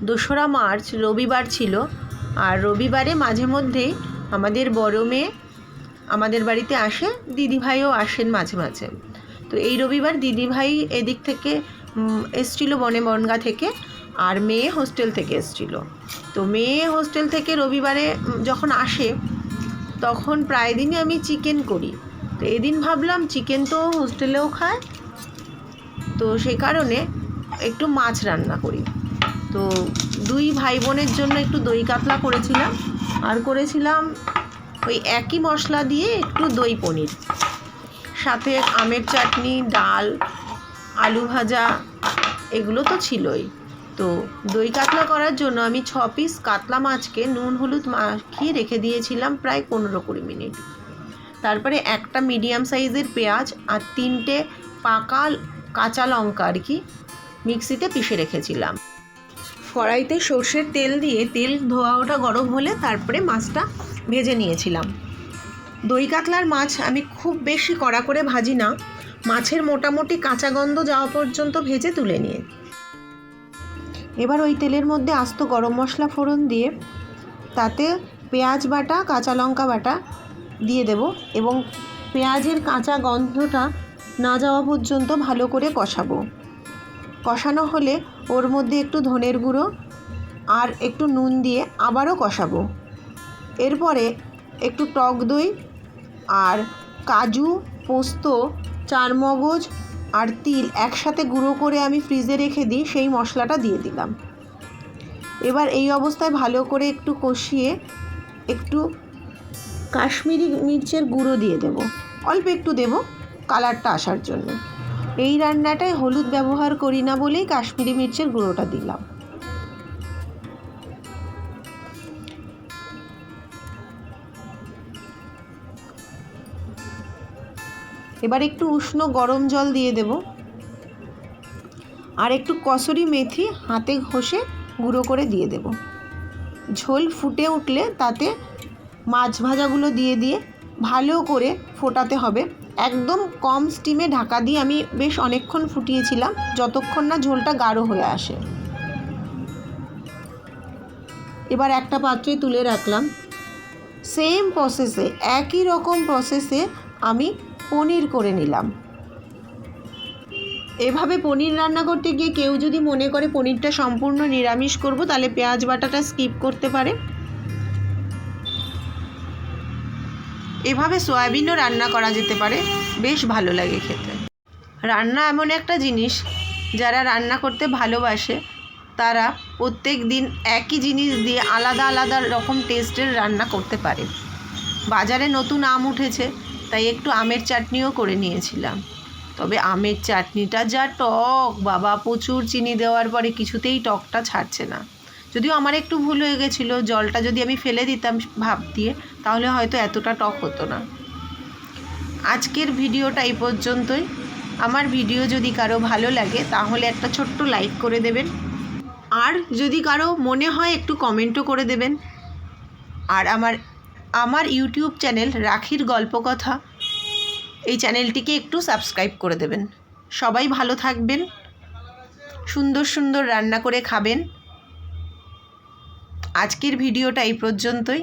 2রা March রবিবার ছিল, আর রবিবারে মাঝে মধ্যেই আমাদের বড় মেয়ে আমাদের বাড়িতে আসে, দিদিভাইও আসেন মাঝে মাঝে। তো এই রবিবার দিদিভাই এদিক থেকে এসছিল বনগাঁ থেকে, আর মেয়ে হোস্টেল থেকে এসছিল। তো মেয়ে হোস্টেল থেকে রবিবারে যখন আসে তখন প্রায় দিনই আমি চিকেন করি। তো এদিন ভাবলাম চিকেন তো হোস্টেলেও খায়, তো সেই কারণে একটু মাছ রান্না করি। তো 2 ভাই বোনের জন্য একটু দই কাতলা করেছিলাম, আর করেছিলাম ওই একই মশলা দিয়ে একটু দই পনির, সাথে আমের চাটনি, ডাল, আলু ভাজা, এগুলো তো ছিলই। তো দই কাতলা করার জন্য আমি 6 পিস কাতলা মাছকে নুন হলুদ মাখিয়ে রেখে দিয়েছিলাম প্রায় 15-20 মিনিট। তারপরে একটা মিডিয়াম সাইজের পেঁয়াজ আর 3টে পাকা কাঁচা লঙ্কা আর কি মিক্সিতে পিষে রেখেছিলাম। কড়াইতে সর্ষের তেল দিয়ে তেল ধোয়া ওটা গরম হলে তারপরে মাছটা ভেজে নিয়েছিলাম। দই কাতলার মাছ আমি খুব বেশি কড়া করে ভাজি না, মাছের মোটামুটি কাঁচা গন্ধ যাওয়া পর্যন্ত ভেজে তুলে নিয়ে এবার ওই তেলের মধ্যে আস্ত গরম মশলা ফোড়ন দিয়ে তাতে পেঁয়াজ বাটা, কাঁচা লঙ্কা বাটা দিয়ে দেব, এবং পেঁয়াজের কাঁচা গন্ধটা না যাওয়া পর্যন্ত ভালো করে কষাবো। কষানো হলে ওর মধ্যে একটু ধনের গুঁড়ো আর একটু নুন দিয়ে আবারও কষাবো। এরপরে একটু টক দই আর কাজু, পোস্ত, চারমগজ আর তিল একসাথে গুঁড়ো করে আমি ফ্রিজে রেখে দিই, সেই মশলাটা দিয়ে দিলাম। এবার এই অবস্থায় ভালো করে একটু কষিয়ে একটু কাশ্মীরি মির্চের গুঁড়ো দিয়ে দেব, অল্প একটু দেব কালারটা আসার জন্য। এই রান্নাটায় হলুদ ব্যবহার করি না বলেই কাশ্মীরি মির্চের গুঁড়োটা দিলাম। এবার একটু উষ্ণ গরম জল দিয়ে দেব, আর একটু কসুরি মেথি হাতে ঘষে গুঁড়ো করে দিয়ে দেব। ঝোল ফুটে উঠলে তাতে মাছ ভাজাগুলো দিয়ে ভালো করে ফোটাতে হবে। একদম কম স্টিমে ঢাকা দিয়ে আমি বেশ অনেকক্ষণ ফুটিয়েছিলাম, যতক্ষণ না ঝোলটা গাঢ় হয়ে আসে। এবার একটা পাত্রে তুলে রাখলাম। সেম প্রসেসে, একই রকম প্রসেসে আমি পনির করে নিলাম। এভাবে পনির রান্না করতে গিয়ে কেউ যদি মনে করে পনিরটা সম্পূর্ণ নিরামিষ করব, তাহলে পেঁয়াজ বাটাটা স্কিপ করতে পারে। এভাবে সয়াবিনও রান্না করা যেতে পারে, বেশ ভালো লাগে খেতে। রান্না এমন একটা জিনিস, যারা রান্না করতে ভালোবাসে তারা প্রত্যেক দিন একই জিনিস দিয়ে আলাদা আলাদা রকম টেস্টের রান্না করতে পারে। বাজারে নতুন আম উঠেছে, তাই একটু আমের চাটনিও করে নিয়েছিলাম। তবে আমের চাটনিটা যা টক, বাবা, প্রচুর চিনি দেওয়ার পরে কিছুতেই টকটা ছাড়ছে না। যদিও আমার একটু ভুল হয়ে গেছিলো, জলটা যদি আমি ফেলে দিতাম ভাপ দিয়ে, তাহলে হয়তো এতটা টক হতো না। আজকের ভিডিওটা এই পর্যন্তই। আমার ভিডিও যদি কারো ভালো লাগে তাহলে একটা ছোট্ট লাইক করে দেবেন, আর যদি কারো মনে হয় একটু কমেন্টও করে দেবেন। আর আমার ইউটিউব চ্যানেল রাখির গল্পকথা, এই চ্যানেলটিকে একটু সাবস্ক্রাইব করে দেবেন। সবাই ভালো থাকবেন, সুন্দর সুন্দর রান্না করে খাবেন। আজকের ভিডিওটা এই পর্যন্তই।